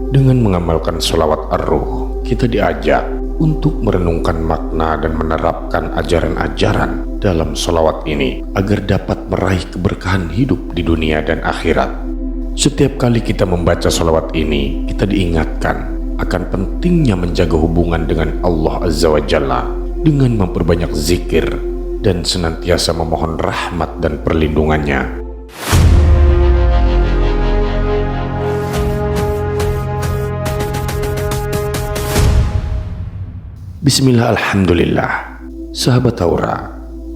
Dengan mengamalkan sholawat ar-ruh, kita diajak untuk merenungkan makna dan menerapkan ajaran-ajaran dalam sholawat ini agar dapat meraih keberkahan hidup di dunia dan akhirat. Setiap kali kita membaca sholawat ini, kita diingatkan akan pentingnya menjaga hubungan dengan Allah Azza wa Jalla dengan memperbanyak zikir dan senantiasa memohon rahmat dan perlindungannya. Bismillah, alhamdulillah. Sahabat Taura,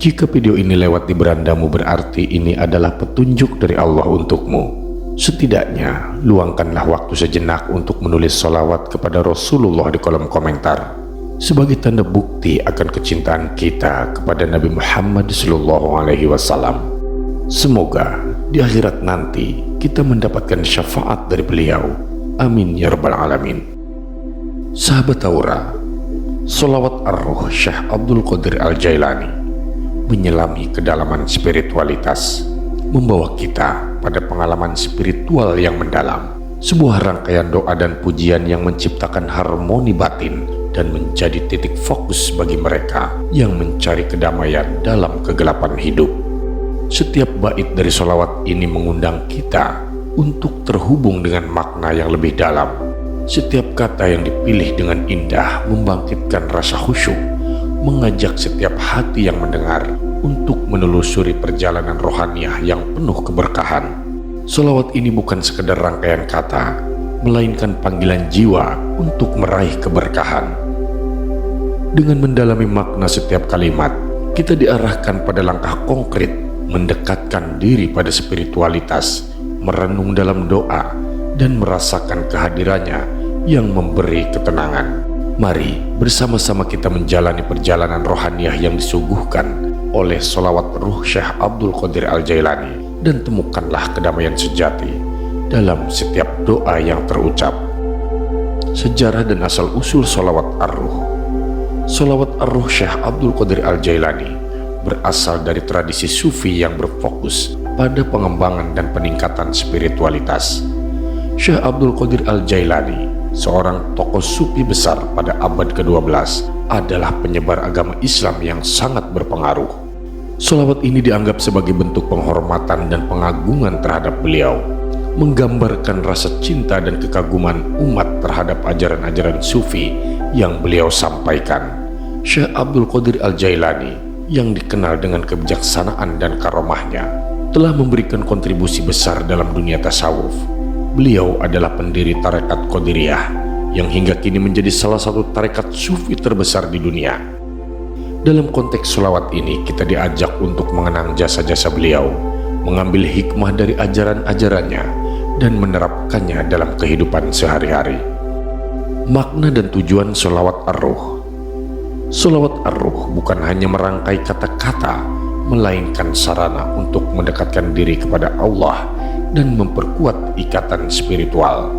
jika video ini lewat di berandamu berarti ini adalah petunjuk dari Allah untukmu. Setidaknya luangkanlah waktu sejenak untuk menulis sholawat kepada Rasulullah di kolom komentar sebagai tanda bukti akan kecintaan kita kepada Nabi Muhammad SAW. Semoga di akhirat nanti kita mendapatkan syafaat dari beliau. Amin ya rabbal alamin. Sahabat Taura, sholawat ar-ruh Syekh Abdul Qadir Al-Jailani menyelami kedalaman spiritualitas, membawa kita pada pengalaman spiritual yang mendalam, sebuah rangkaian doa dan pujian yang menciptakan harmoni batin dan menjadi titik fokus bagi mereka yang mencari kedamaian dalam kegelapan hidup. Setiap bait dari sholawat ini mengundang kita untuk terhubung dengan makna yang lebih dalam. Setiap kata yang dipilih dengan indah membangkitkan rasa khusyuk, mengajak setiap hati yang mendengar untuk menelusuri perjalanan rohaniah yang penuh keberkahan. Sholawat ini bukan sekedar rangkaian kata, melainkan panggilan jiwa untuk meraih keberkahan. Dengan mendalami makna setiap kalimat, kita diarahkan pada langkah konkret, mendekatkan diri pada spiritualitas, merenung dalam doa, dan merasakan kehadirannya yang memberi ketenangan. Mari bersama-sama kita menjalani perjalanan rohaniah yang disuguhkan oleh sholawat ruh Syekh Abdul Qadir Al-Jailani, dan temukanlah kedamaian sejati dalam setiap doa yang terucap. Sejarah dan asal-usul sholawat ar-ruh. Sholawat ar-ruh Syekh Abdul Qadir Al-Jailani berasal dari tradisi sufi yang berfokus pada pengembangan dan peningkatan spiritualitas. Syekh Abdul Qadir Al-Jailani, seorang tokoh sufi besar pada abad ke-12, adalah penyebar agama Islam yang sangat berpengaruh. Sholawat ini dianggap sebagai bentuk penghormatan dan pengagungan terhadap beliau, menggambarkan rasa cinta dan kekaguman umat terhadap ajaran-ajaran sufi yang beliau sampaikan. Syekh Abdul Qadir Al-Jailani yang dikenal dengan kebijaksanaan dan karomahnya telah memberikan kontribusi besar dalam dunia tasawuf. Beliau adalah pendiri tarekat Qadiriyah yang hingga kini menjadi salah satu tarekat sufi terbesar di dunia. Dalam konteks sholawat ini kita diajak untuk mengenang jasa-jasa beliau, mengambil hikmah dari ajaran-ajarannya, dan menerapkannya dalam kehidupan sehari-hari. Makna dan tujuan sholawat ar-ruh. Sholawat ar-ruh bukan hanya merangkai kata-kata, melainkan sarana untuk mendekatkan diri kepada Allah dan memperkuat ikatan spiritual.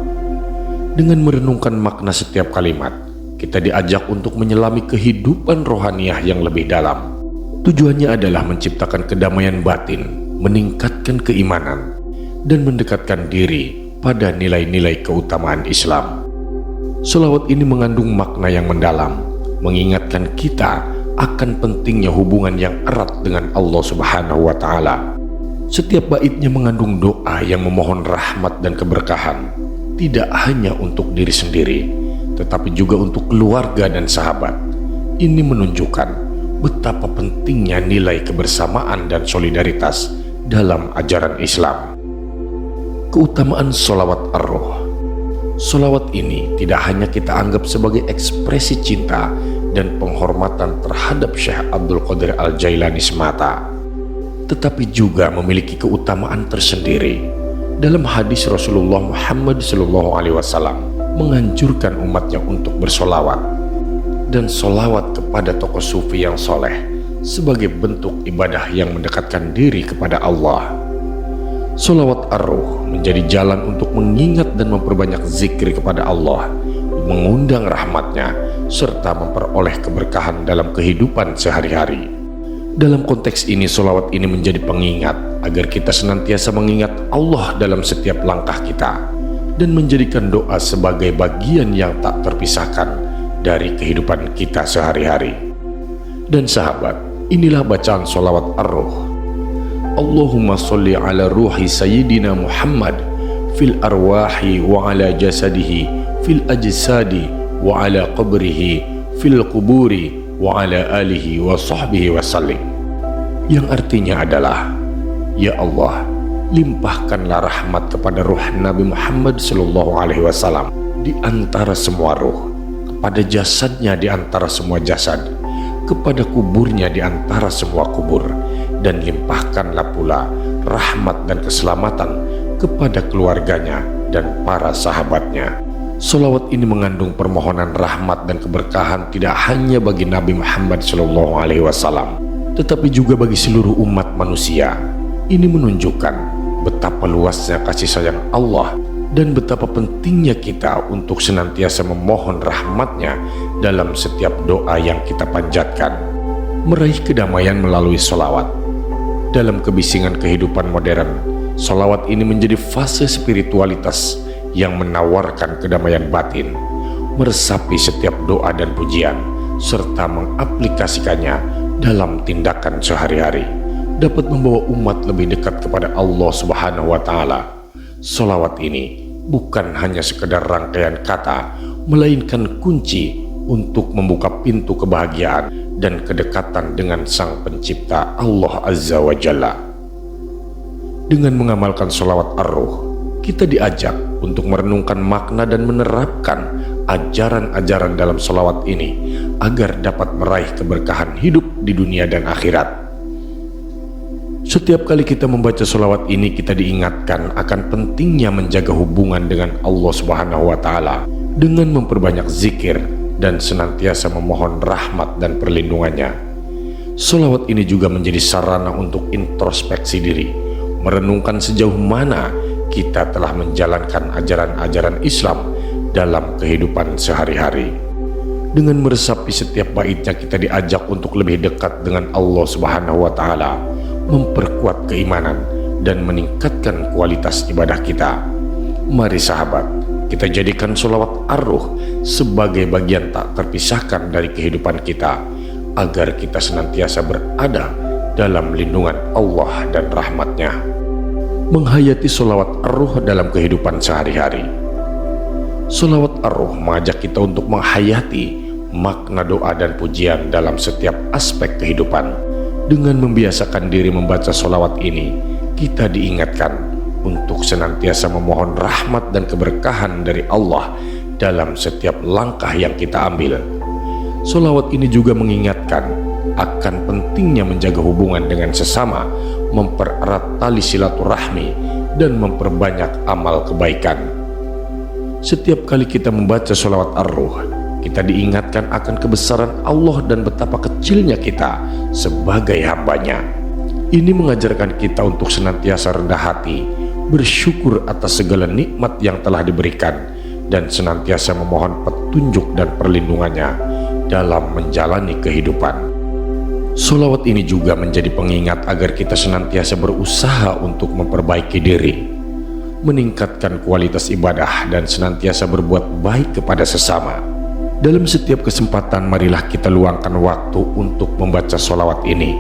Dengan merenungkan makna setiap kalimat, kita diajak untuk menyelami kehidupan rohaniah yang lebih dalam. Tujuannya adalah menciptakan kedamaian batin, meningkatkan keimanan, dan mendekatkan diri pada nilai-nilai keutamaan Islam. Sholawat ini mengandung makna yang mendalam, mengingatkan kita akan pentingnya hubungan yang erat dengan Allah Subhanahu wa Ta'ala. Setiap baitnya mengandung doa yang memohon rahmat dan keberkahan, tidak hanya untuk diri sendiri, tetapi juga untuk keluarga dan sahabat. Ini menunjukkan betapa pentingnya nilai kebersamaan dan solidaritas dalam ajaran Islam. Keutamaan sholawat ar-ruh. Sholawat ini tidak hanya kita anggap sebagai ekspresi cinta dan penghormatan terhadap Syekh Abdul Qadir Al-Jailani semata, tetapi juga memiliki keutamaan tersendiri. Dalam hadis Rasulullah Muhammad SAW menganjurkan umatnya untuk bersolawat dan solawat kepada tokoh sufi yang soleh sebagai bentuk ibadah yang mendekatkan diri kepada Allah. Solawat ar-ruh menjadi jalan untuk mengingat dan memperbanyak zikir kepada Allah, mengundang rahmatnya, serta memperoleh keberkahan dalam kehidupan sehari-hari. Dalam konteks ini, solawat ini menjadi pengingat agar kita senantiasa mengingat Allah dalam setiap langkah kita, dan menjadikan doa sebagai bagian yang tak terpisahkan dari kehidupan kita sehari-hari. Dan sahabat, inilah bacaan sholawat ar-ruh. Allahumma sholli ala ruhi sayyidina Muhammad fil arwahi wa ala jasadihi fil ajsadi wa ala qabrihi fil quburi wa ala alihi wa sahbihi wa sallim. Yang artinya adalah, ya Allah, limpahkanlah rahmat kepada ruh Nabi Muhammad SAW di antara semua ruh, kepada jasadnya di antara semua jasad, kepada kuburnya di antara semua kubur, dan limpahkanlah pula rahmat dan keselamatan kepada keluarganya dan para sahabatnya. Sholawat ini mengandung permohonan rahmat dan keberkahan tidak hanya bagi Nabi Muhammad SAW, tetapi juga bagi seluruh umat manusia. Ini menunjukkan betapa luasnya kasih sayang Allah dan betapa pentingnya kita untuk senantiasa memohon rahmatnya dalam setiap doa yang kita panjatkan. Meraih kedamaian melalui sholawat. Dalam kebisingan kehidupan modern, sholawat ini menjadi fase spiritualitas yang menawarkan kedamaian batin, meresapi setiap doa dan pujian, serta mengaplikasikannya dalam tindakan sehari-hari, dapat membawa umat lebih dekat kepada Allah Subhanahu wa Ta'ala. Sholawat ini bukan hanya sekedar rangkaian kata, melainkan kunci untuk membuka pintu kebahagiaan dan kedekatan dengan Sang Pencipta Allah Azza wa Jalla. Dengan mengamalkan sholawat ar-ruh, kita diajak untuk merenungkan makna dan menerapkan ajaran-ajaran dalam sholawat ini agar dapat meraih keberkahan hidup di dunia dan akhirat. Setiap kali kita membaca sholawat ini, kita diingatkan akan pentingnya menjaga hubungan dengan Allah Subhanahu wa Ta'ala dengan memperbanyak zikir dan senantiasa memohon rahmat dan perlindungannya. Sholawat ini juga menjadi sarana untuk introspeksi diri, merenungkan sejauh mana kita telah menjalankan ajaran-ajaran Islam dalam kehidupan sehari-hari. Dengan meresapi setiap baitnya, kita diajak untuk lebih dekat dengan Allah Subhanahu wa Ta'ala, memperkuat keimanan dan meningkatkan kualitas ibadah kita. Mari sahabat, kita jadikan sholawat ar-ruh sebagai bagian tak terpisahkan dari kehidupan kita, agar kita senantiasa berada dalam lindungan Allah dan rahmatnya. Menghayati sholawat ar-ruh dalam kehidupan sehari-hari. Sholawat ar-ruh mengajak kita untuk menghayati makna doa dan pujian dalam setiap aspek kehidupan. Dengan membiasakan diri membaca sholawat ini, kita diingatkan untuk senantiasa memohon rahmat dan keberkahan dari Allah dalam setiap langkah yang kita ambil. Sholawat ini juga mengingatkan akan pentingnya menjaga hubungan dengan sesama, mempererat tali silaturahmi, dan memperbanyak amal kebaikan. Setiap kali kita membaca sholawat ar-ruh, kita diingatkan akan kebesaran Allah dan betapa kecilnya kita sebagai hambanya. Ini mengajarkan kita untuk senantiasa rendah hati, bersyukur atas segala nikmat yang telah diberikan, dan senantiasa memohon petunjuk dan perlindungannya dalam menjalani kehidupan. Sholawat ini juga menjadi pengingat agar kita senantiasa berusaha untuk memperbaiki diri, meningkatkan kualitas ibadah, dan senantiasa berbuat baik kepada sesama. Dalam setiap kesempatan, marilah kita luangkan waktu untuk membaca sholawat ini,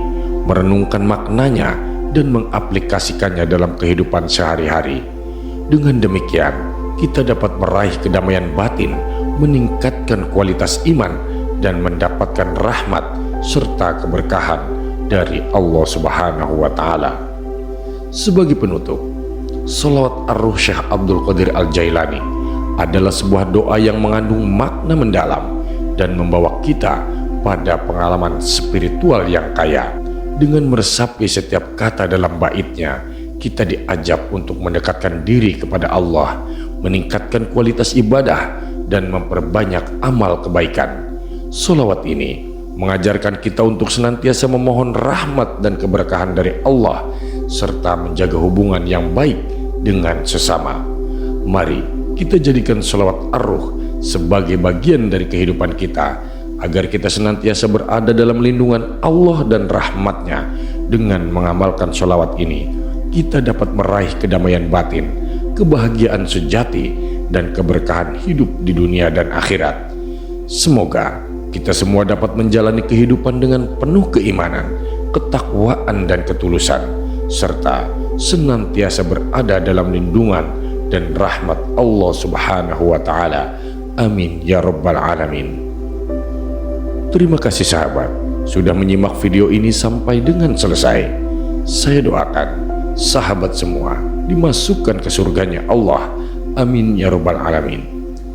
merenungkan maknanya, dan mengaplikasikannya dalam kehidupan sehari-hari. Dengan demikian, kita dapat meraih kedamaian batin, meningkatkan kualitas iman, dan mendapatkan rahmat serta keberkahan dari Allah Subhanahu wa Ta'ala. Sebagai penutup, sholawat ar-ruh Syekh Abdul Qadir Al-Jailani adalah sebuah doa yang mengandung makna mendalam dan membawa kita pada pengalaman spiritual yang kaya. Dengan meresapi setiap kata dalam baitnya, kita diajak untuk mendekatkan diri kepada Allah, meningkatkan kualitas ibadah, dan memperbanyak amal kebaikan. Sholawat ini mengajarkan kita untuk senantiasa memohon rahmat dan keberkahan dari Allah, serta menjaga hubungan yang baik dengan sesama. Mari kita jadikan sholawat ar-ruh sebagai bagian dari kehidupan kita, agar kita senantiasa berada dalam lindungan Allah dan rahmatnya. Dengan mengamalkan sholawat ini, kita dapat meraih kedamaian batin, kebahagiaan sejati, dan keberkahan hidup di dunia dan akhirat. Semoga kita semua dapat menjalani kehidupan dengan penuh keimanan, ketakwaan dan ketulusan, serta senantiasa berada dalam lindungan dan rahmat Allah Subhanahu wa Ta'ala. Amin ya Rabbal Alamin. Terima kasih sahabat sudah menyimak video ini sampai dengan selesai. Saya doakan sahabat semua dimasukkan ke surganya Allah. Amin ya Rabbal Alamin.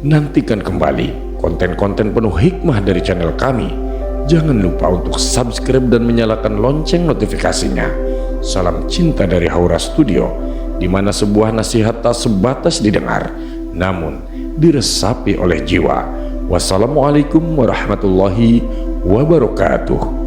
Nantikan kembali konten-konten penuh hikmah dari channel kami. Jangan lupa untuk subscribe dan menyalakan lonceng notifikasinya. Salam cinta dari Haura Studio, di mana sebuah nasihat tak sebatas didengar, namun diresapi oleh jiwa. Wassalamualaikum warahmatullahi wabarakatuh.